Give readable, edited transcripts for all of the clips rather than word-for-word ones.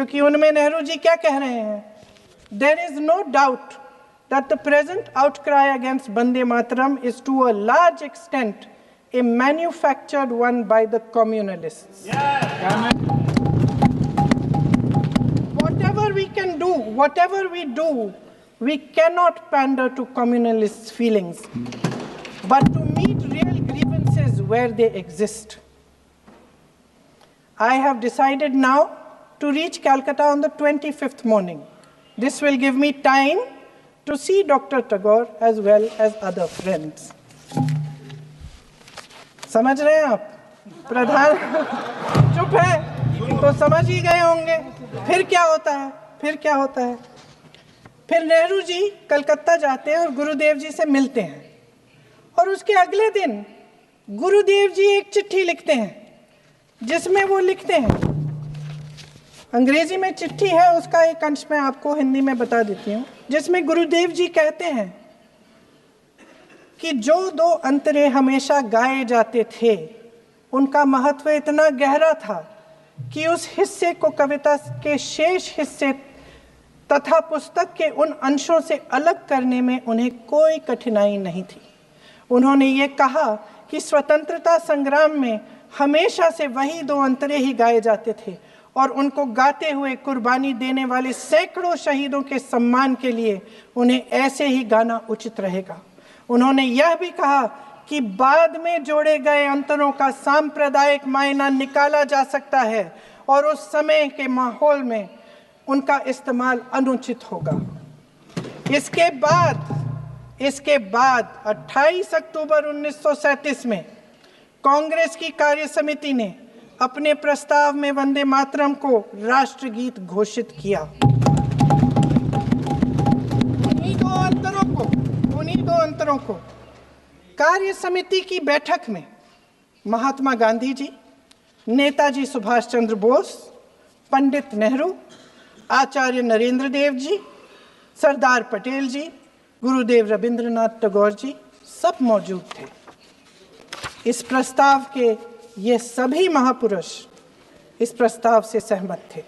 क्योंकि उनमें नेहरू जी क्या कह रहे हैं? There is no doubt that the present outcry against Vande Mataram is to a large extent a manufactured one by the communalists. Whatever we can do, whatever we do, we cannot pander to communalists' feelings, but to meet real grievances where they exist. I have decided now to reach Calcutta on the 25th morning. This will give me time to see Dr. Tagore as well as other friends. समझ रहे हैं आप? प्रधान चुप है तो समझ ही गए होंगे। फिर क्या होता है? फिर नेहरू जी कलकत्ता जाते हैं और गुरुदेव जी से मिलते हैं, और उसके अगले दिन गुरुदेव जी एक चिट्ठी लिखते हैं जिसमें वो लिखते हैं, अंग्रेजी में चिट्ठी है, उसका एक अंश मैं आपको हिंदी में बता देती हूँ, जिसमें गुरुदेव जी कहते हैं कि जो दो अंतरे हमेशा गाए जाते थे उनका महत्व इतना गहरा था कि उस हिस्से को कविता के शेष हिस्से तथा पुस्तक के उन अंशों से अलग करने में उन्हें कोई कठिनाई नहीं थी। उन्होंने ये कहा कि स्वतंत्रता संग्राम में हमेशा से वही दो अंतरे ही गाए जाते थे और उनको गाते हुए कुर्बानी देने वाले सैकड़ों शहीदों के सम्मान के लिए उन्हें ऐसे ही गाना उचित रहेगा। उन्होंने यह भी कहा कि बाद में जोड़े गए अंतरों का सांप्रदायिक मायना निकाला जा सकता है और उस समय के माहौल में उनका इस्तेमाल अनुचित होगा। इसके बाद 28 अक्टूबर 1937 में कांग्रेस की कार्य समिति ने अपने प्रस्ताव में वंदे मातरम को राष्ट्रगीत घोषित किया। उन्हीं दो अंतरों को कार्य समिति की बैठक में महात्मा गांधी जी, नेताजी सुभाष चंद्र बोस, पंडित नेहरू, आचार्य नरेंद्र देव जी, सरदार पटेल जी, गुरुदेव रविंद्रनाथ टैगोर जी सब मौजूद थे। इस प्रस्ताव के ये सभी महापुरुष इस प्रस्ताव से सहमत थे।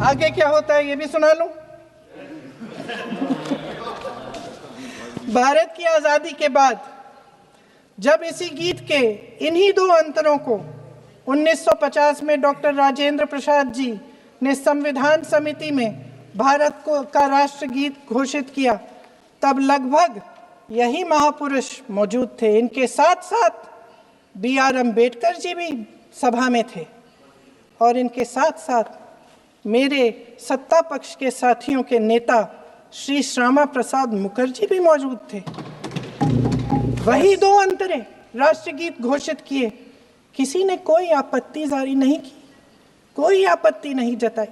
आगे क्या होता है ये भी सुना लूं। भारत की आजादी के बाद जब इसी गीत के इन्हीं दो अंतरों को 1950 में डॉक्टर राजेंद्र प्रसाद जी ने संविधान समिति में भारत का राष्ट्रगीत घोषित किया, तब लगभग यही महापुरुष मौजूद थे। इनके साथ साथ B.R. अम्बेडकर जी भी सभा में थे और इनके साथ साथ मेरे सत्ता पक्ष के साथियों के नेता श्री श्यामा प्रसाद मुखर्जी भी मौजूद थे। वही दो अंतरे राष्ट्रगीत घोषित किए, किसी ने कोई आपत्ति जारी नहीं की, कोई आपत्ति नहीं जताई।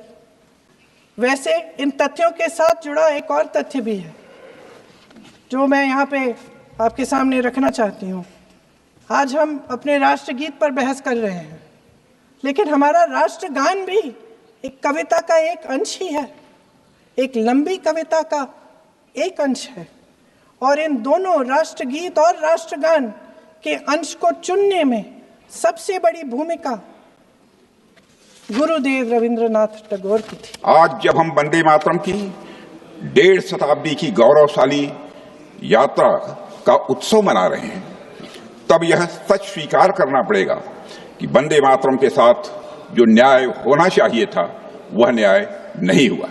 वैसे इन तथ्यों के साथ जुड़ा एक और तथ्य भी है जो मैं यहाँ पे आपके सामने रखना चाहती हूँ। आज हम अपने राष्ट्रगीत पर बहस कर रहे हैं, लेकिन हमारा राष्ट्रगान भी एक कविता का एक अंश ही है, एक लंबी कविता का एक अंश है। और इन दोनों राष्ट्रगीत और राष्ट्रगान के अंश को चुनने में सबसे बड़ी भूमिका गुरुदेव रविंद्रनाथ टैगोर की थी। आज जब हम वंदे मातरम की 1.5 शताब्दी की गौरवशाली यात्रा का उत्सव मना रहे हैं, तब यह सच स्वीकार करना पड़ेगा कि वंदे मातरम के साथ जो न्याय होना चाहिए था वह न्याय नहीं हुआ।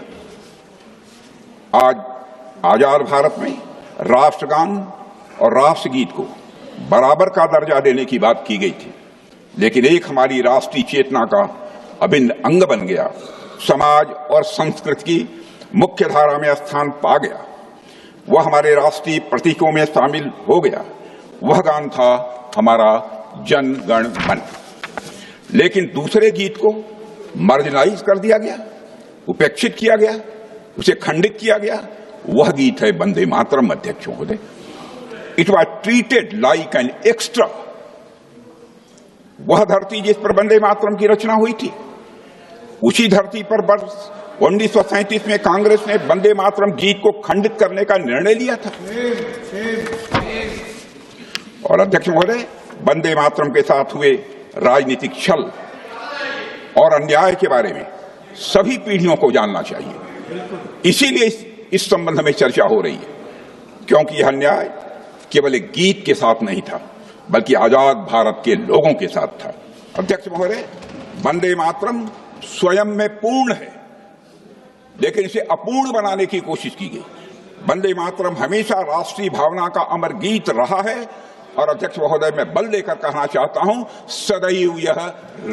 आज आजाद भारत में राष्ट्रगान और राष्ट्रगीत को बराबर का दर्जा देने की बात की गई थी, लेकिन एक हमारी राष्ट्रीय चेतना का अभिन्न अंग बन गया, समाज और संस्कृति की मुख्य धारा में स्थान पा गया, वह हमारे राष्ट्रीय प्रतीकों में शामिल हो गया। वह गान था हमारा जन गण मन। लेकिन दूसरे गीत को मार्जिनाइज कर दिया गया, उपेक्षित किया गया, उसे खंडित किया गया। वह गीत है वंदे मातरम। अध्यक्ष महोदय, it was treated like an extra. वह धरती जिस पर वंदे मातरम की रचना हुई थी, उसी धरती पर वर्ष 1937 में कांग्रेस ने वंदे मातरम गीत को खंडित करने का निर्णय लिया था। और अध्यक्ष महोदय, वंदे मातरम के साथ हुए राजनीतिक छल और अन्याय के बारे में सभी पीढ़ियों को जानना चाहिए। इसीलिए इस संबंध में चर्चा हो रही है, क्योंकि यह अन्याय केवल एक गीत के साथ नहीं था, बल्कि आजाद भारत के लोगों के साथ था। अध्यक्ष महोदय, वंदे मातरम स्वयं में पूर्ण है, लेकिन इसे अपूर्ण बनाने की कोशिश की गई। वंदे मातरम हमेशा राष्ट्रीय भावना का अमर गीत रहा है, और अध्यक्ष महोदय, मैं बल देकर कहना चाहता हूं, सदैव यह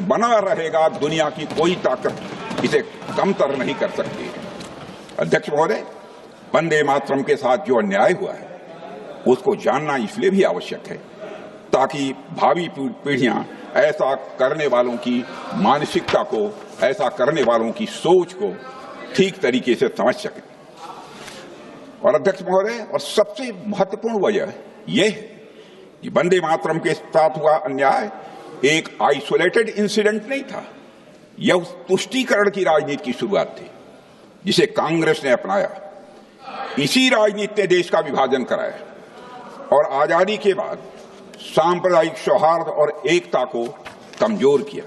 बना रहेगा। दुनिया की कोई ताकत इसे कमतर नहीं कर सकती। अध्यक्ष महोदय, वंदे मातरम के साथ जो अन्याय हुआ है उसको जानना इसलिए भी आवश्यक है ताकि भावी पीढ़ियां ऐसा करने वालों की मानसिकता को, ऐसा करने वालों की सोच को ठीक तरीके से समझ सकें। और अध्यक्ष महोदय, और सबसे महत्वपूर्ण वजह यह है कि वंदे मातरम के साथ हुआ अन्याय एक आइसोलेटेड इंसिडेंट नहीं था। यह तुष्टीकरण की राजनीति की शुरुआत थी जिसे कांग्रेस ने अपनाया। इसी राजनीति ने देश का विभाजन कराया और आजादी के बाद सांप्रदायिक सौहार्द और एकता को कमजोर किया।